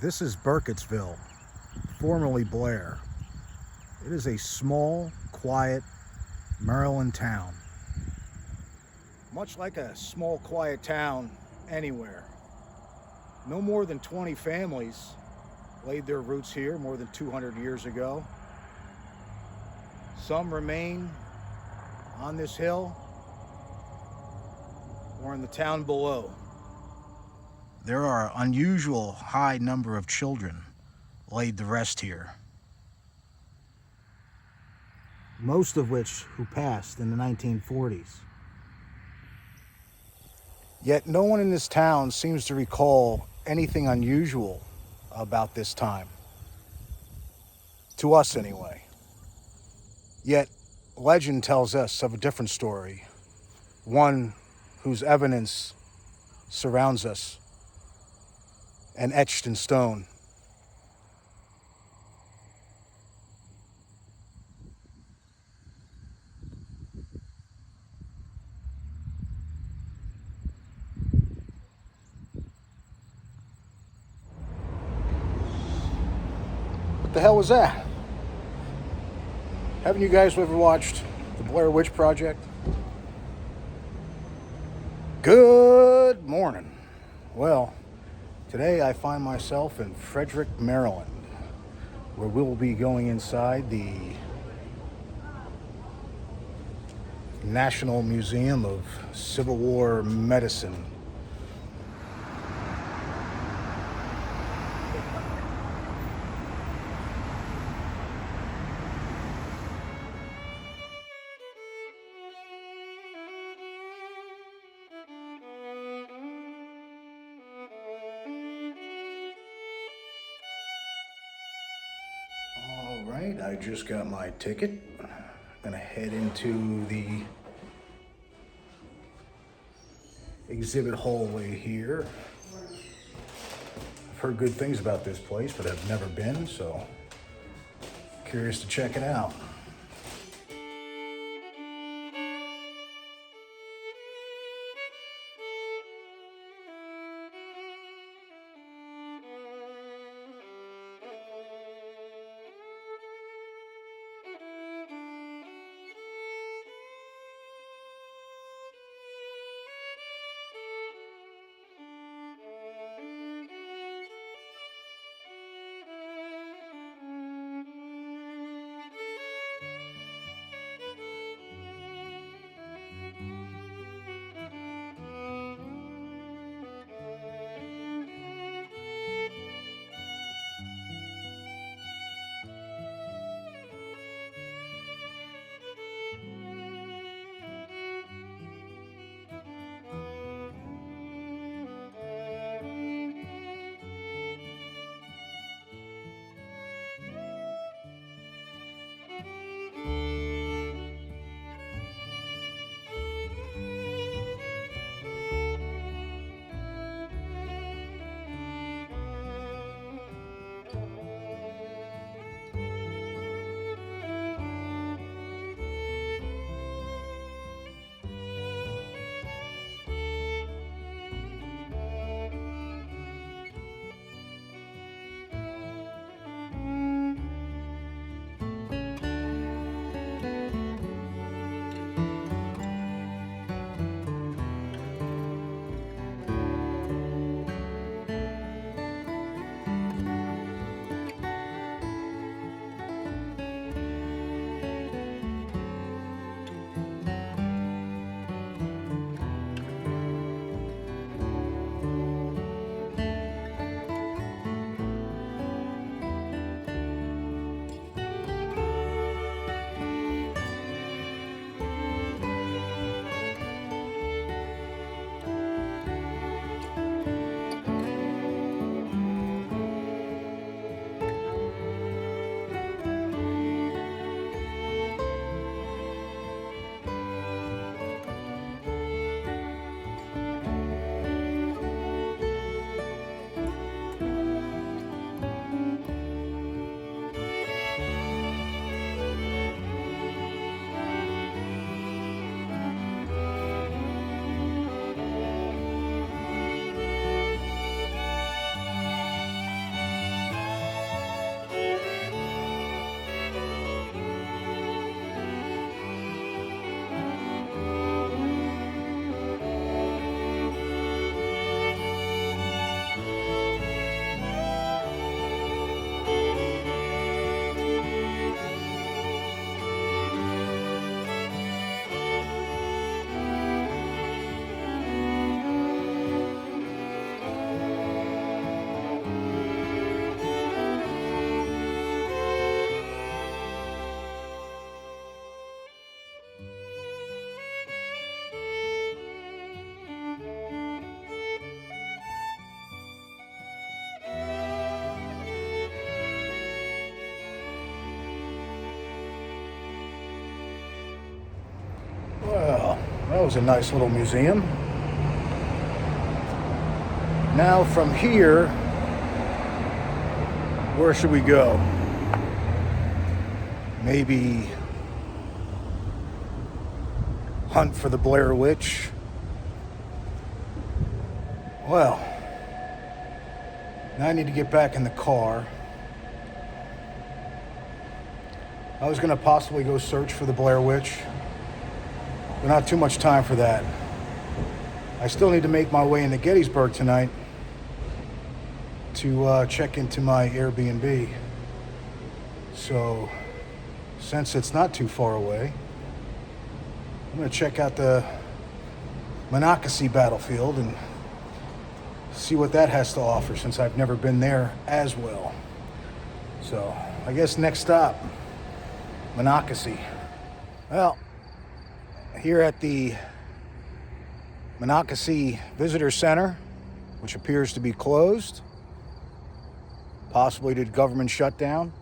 This is Burkittsville, formerly Blair. It is a small, quiet Maryland town. Much like a small, quiet town anywhere. No more than 20 families laid their roots here more than 200 years ago. Some remain on this hill or in the town below. There are an unusual high number of children laid to rest here, most of which who passed in the 1940s. Yet no one in this town seems to recall anything unusual about this time. To us, anyway. Yet legend tells us of a different story, one whose evidence surrounds us and etched in stone. What the hell was that? Haven't you guys ever watched the Blair Witch Project? Good morning. Well, today I find myself in Frederick, Maryland, where we'll be going inside the National Museum of Civil War Medicine. All right, I just got my ticket. Gonna head into the exhibit hallway here. I've heard good things about this place, but I've never been, so curious to check it out. That was a nice little museum. Now from here, where should we go? Maybe hunt for the Blair Witch. Well, now I need to get back in the car. I was going to possibly go search for the Blair Witch, but not too much time for that. I still need to make my way into Gettysburg tonight to check into my Airbnb. So, since it's not too far away, I'm going to check out the Monocacy battlefield and see what that has to offer, since I've never been there as well. So, I guess next stop, Monocacy. Well, here at the Monocacy Visitor Center, which appears to be closed, possibly due to government shutdown.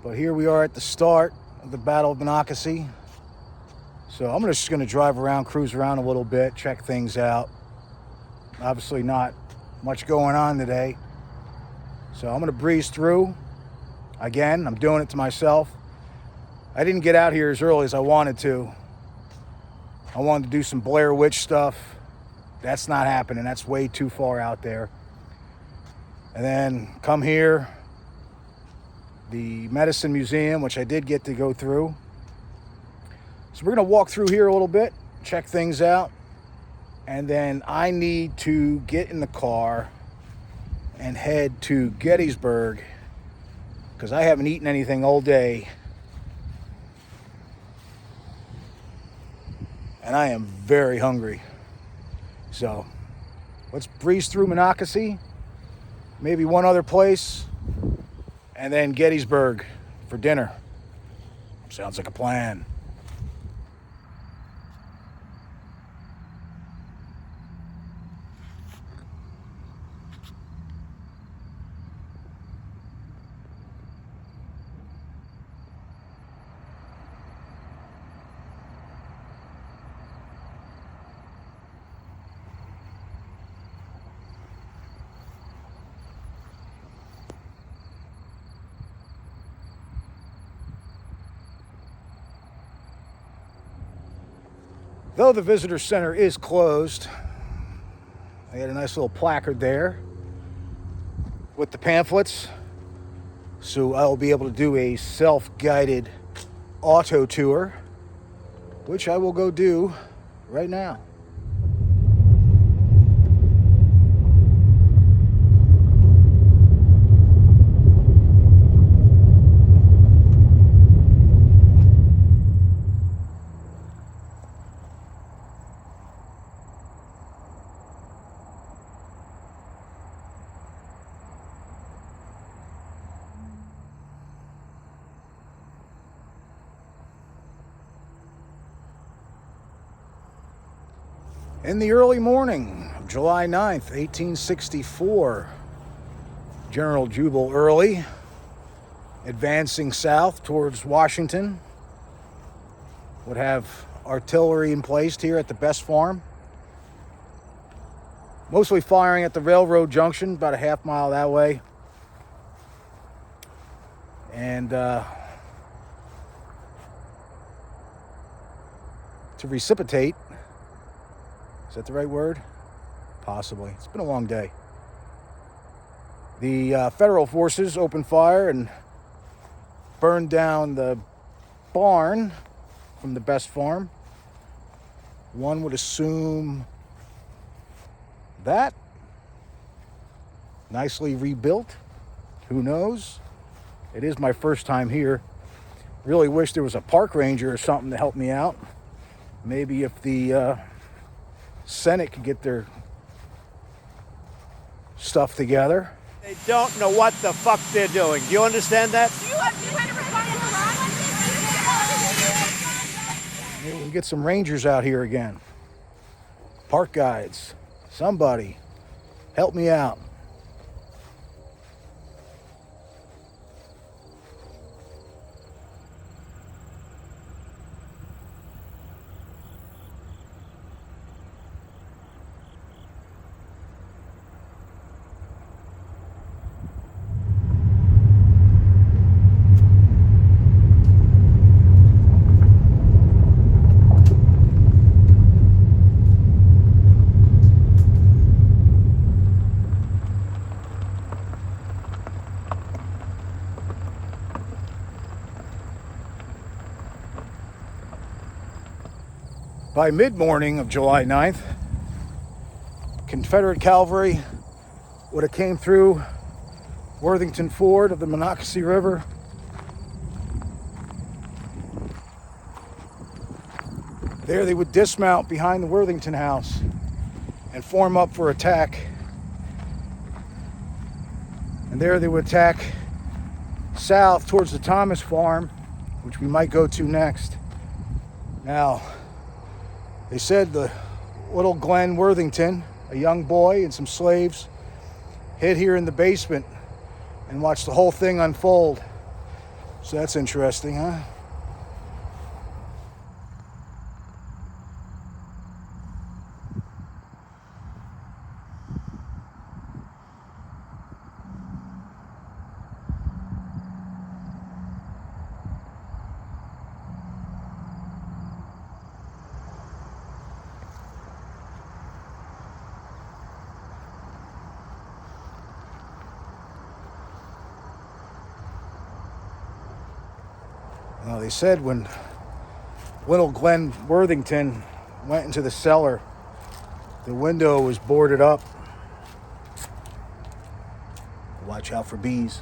But here we are at the start of the Battle of Monocacy. So I'm just going to drive around, cruise around a little bit, check things out. Obviously not much going on today. So I'm going to breeze through. Again, I'm doing it to myself. I didn't get out here as early as I wanted to. I wanted to do some Blair Witch stuff. That's not happening. That's way too far out there. And then come here, the Medicine Museum, which I did get to go through. So we're going to walk through here a little bit, check things out, and then I need to get in the car and head to Gettysburg, because I haven't eaten anything all day. And I am very hungry. So let's breeze through Monocacy, maybe one other place, and then Gettysburg for dinner. Sounds like a plan. Though the visitor center is closed, they had a nice little placard there with the pamphlets. So I'll be able to do a self-guided auto tour, which I will go do right now. In the early morning of July 9th, 1864, General Jubal Early, advancing south towards Washington, would have artillery emplaced here at the Best Farm, mostly firing at the railroad junction, about a half mile that way. And to precipitate, is that the right word? Possibly. It's been a long day. The federal forces opened fire and burned down the barn from the Best Farm. One would assume that. Nicely rebuilt. Who knows? It is my first time here. Really wish there was a park ranger or something to help me out. Maybe if the Senate could get their stuff together. They don't know what the fuck they're doing. Do you understand that? Maybe we can get some rangers out here again. Park guides. Somebody. Help me out. By mid-morning of July 9th, Confederate cavalry would have came through Worthington Ford of the Monocacy River. There they would dismount behind the Worthington house and form up for attack. And there they would attack south towards the Thomas farm, which we might go to next. Now, they said the little Glenn Worthington, a young boy and some slaves, hid here in the basement and watched the whole thing unfold. So that's interesting, huh? Well, they said when little Glenn Worthington went into the cellar, the window was boarded up. Watch out for bees.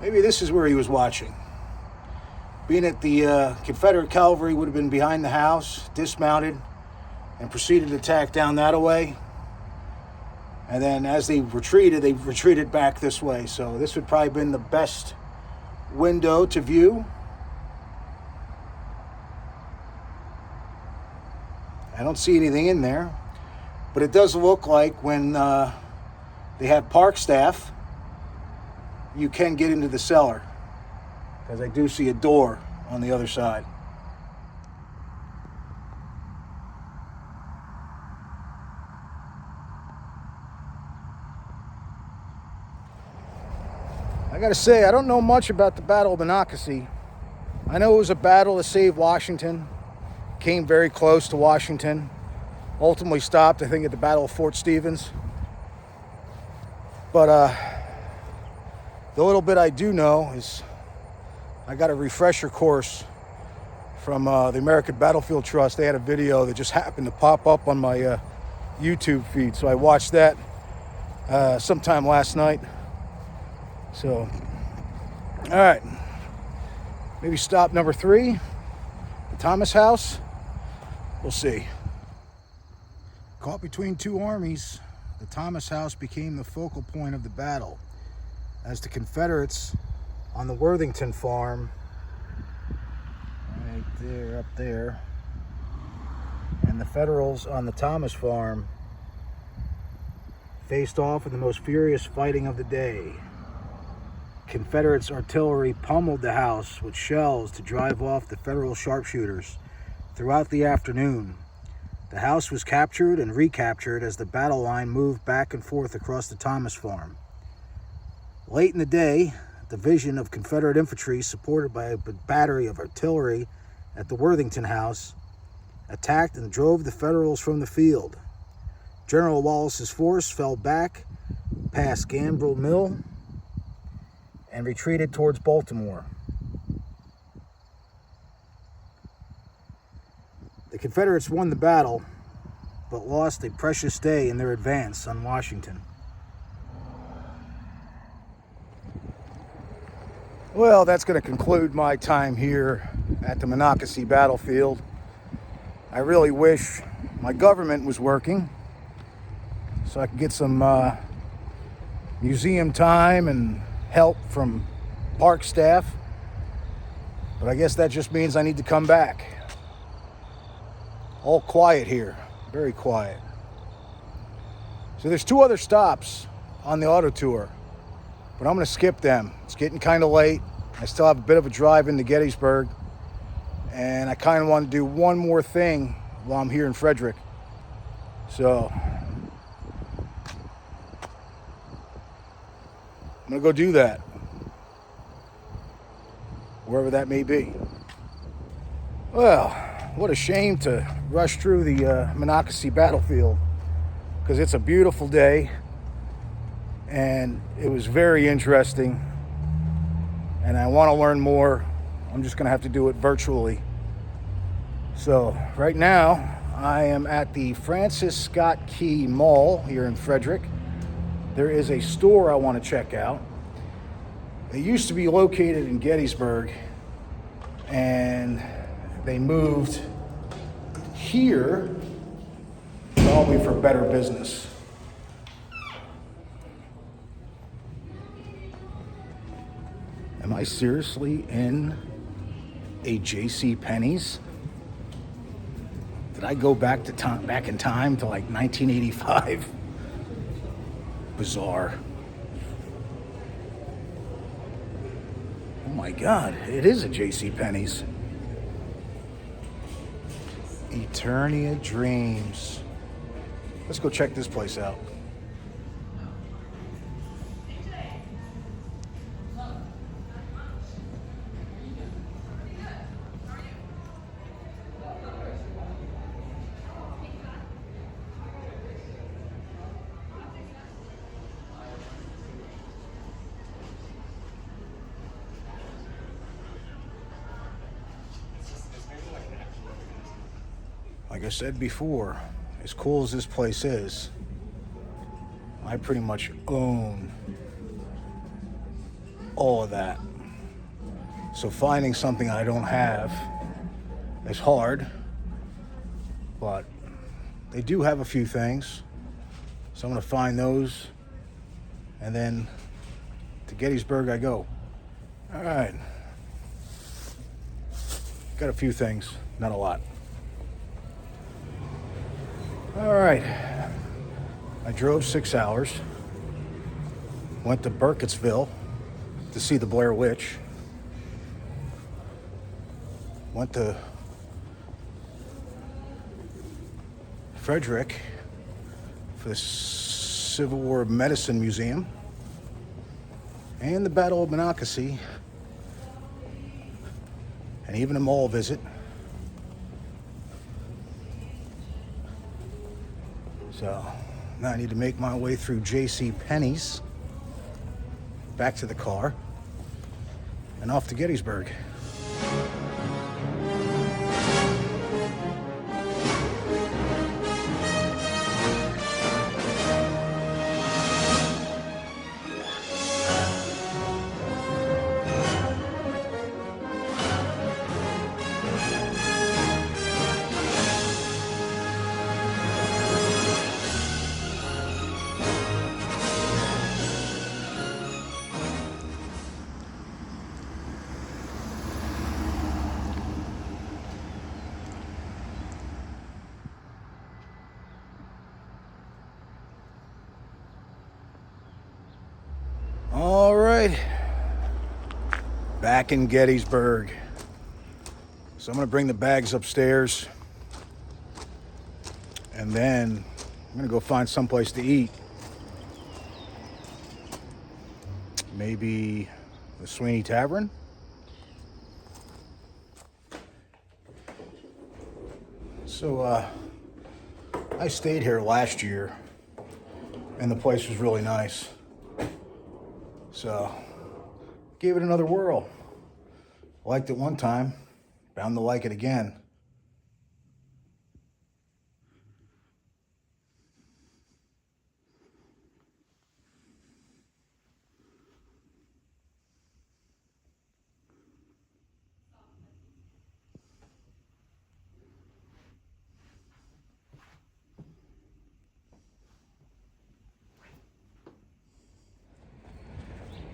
Maybe this is where he was watching. Being that the Confederate cavalry would have been behind the house, dismounted, and proceeded to attack down that way. And then as they retreated back this way. So this would probably have been the best window to view. I don't see anything in there. But it does look like when they have park staff, you can get into the cellar. Because I do see a door on the other side. I gotta say, I don't know much about the Battle of Monocacy. I know it was a battle to save Washington. Came very close to Washington. Ultimately stopped, I think, at the Battle of Fort Stevens. But the little bit I do know is I got a refresher course from the American Battlefield Trust. They had a video that just happened to pop up on my YouTube feed. So I watched that sometime last night. So, all right, maybe stop number 3, the Thomas house. We'll see. Caught between two armies, the Thomas house became the focal point of the battle, as the Confederates on the Worthington farm, right there, up there, and the Federals on the Thomas farm faced off in the most furious fighting of the day. Confederates artillery pummeled the house with shells to drive off the Federal sharpshooters. Throughout the afternoon, the house was captured and recaptured as the battle line moved back and forth across the Thomas farm. Late in the day, a division of Confederate infantry, supported by a battery of artillery at the Worthington house, attacked and drove the Federals from the field. General Wallace's force fell back past Gambrel Mill and retreated towards Baltimore. The Confederates won the battle, but lost a precious day in their advance on Washington. Well, that's going to conclude my time here at the Monocacy battlefield. I really wish my government was working so I could get some museum time and help from park staff, but I guess that just means I need to come back. All quiet here, very quiet. So there's 2 other stops on the auto tour, but I'm going to skip them. It's getting kind of late. I still have a bit of a drive into Gettysburg, and I kind of want to do one more thing while I'm here in Frederick. So I'm going to go do that, wherever that may be. Well, what a shame to rush through the Monocacy battlefield, because it's a beautiful day, and it was very interesting and I want to learn more, I'm just going to have to do it virtually. So right now, I am at the Francis Scott Key Mall here in Frederick. There is a store I want to check out. It used to be located in Gettysburg, and they moved here, probably for better business. Am I seriously in a JCPenney's? Did I go back in time to like 1985? Bizarre. Oh my God, it is a JCPenney's. Eternia Dreams. Let's go check this place out. Like I said before, as cool as this place is, I pretty much own all of that. So finding something I don't have is hard, but they do have a few things. So I'm gonna find those, and then to Gettysburg I go. All right. Got a few things, not a lot. All right, I drove 6 hours, went to Burkittsville to see the Blair Witch, went to Frederick for the Civil War Medicine Museum and the Battle of Monocacy, and even a mall visit. So now I need to make my way through JCPenney's, back to the car, and off to Gettysburg. All right, back in Gettysburg. So I'm gonna bring the bags upstairs, and then I'm gonna go find someplace to eat. Maybe the Sweeney Tavern? So I stayed here last year, and the place was really nice. So, gave it another whirl. Liked it one time, bound to like it again.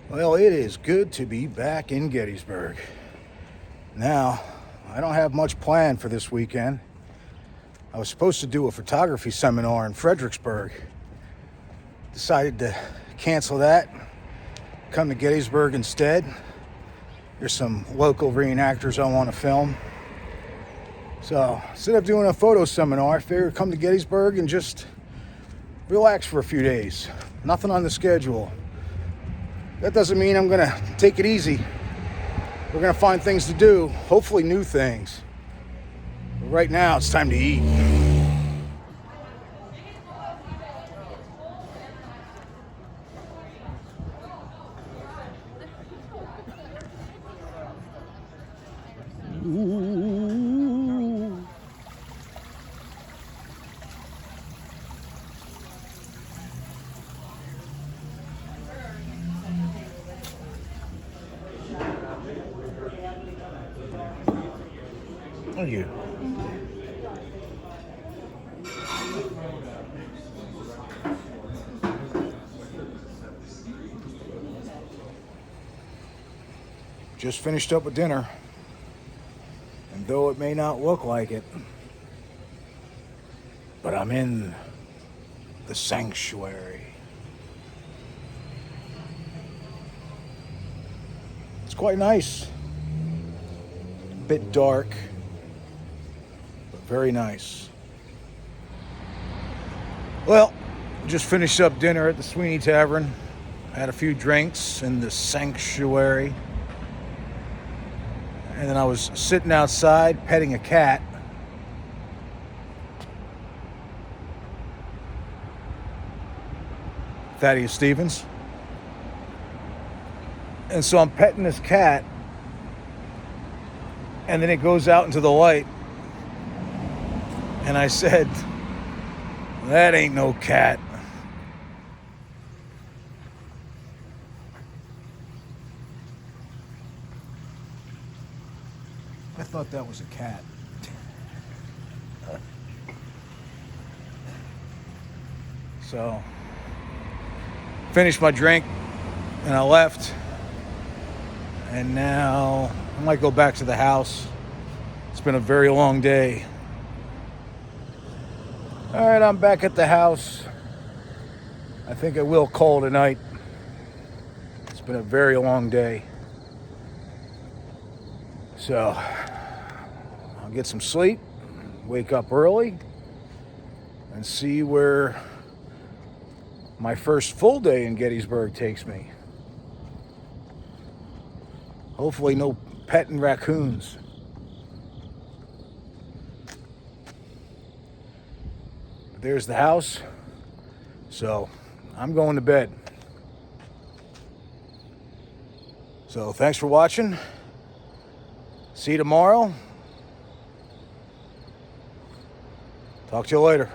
Well, it is good to be back in Gettysburg. Now, I don't have much planned for this weekend. I was supposed to do a photography seminar in Fredericksburg. Decided to cancel that, come to Gettysburg instead. There's some local reenactors I want to film. So, instead of doing a photo seminar, I figured come to Gettysburg and just relax for a few days. Nothing on the schedule. That doesn't mean I'm gonna take it easy. We're gonna find things to do, hopefully new things. But right now, it's time to eat. are you? Just finished up with dinner. And though it may not look like it, but I'm in the sanctuary. It's quite nice. A bit dark, but very nice. Well, just finished up dinner at the Sweeney Tavern. Had a few drinks in the sanctuary. And then I was sitting outside petting a cat. Thaddeus Stevens. And so I'm petting this cat, and then it goes out into the light. And I said, that ain't no cat. I thought that was a cat. So, finished my drink, and I left. And now I might go back to the house. It's been a very long day. All right, I'm back at the house. I think I will call tonight. It's been a very long day. So, I'll get some sleep, wake up early, and see where my first full day in Gettysburg takes me. Hopefully no petting raccoons. But there's the house. So I'm going to bed. So thanks for watching. See you tomorrow. Talk to you later.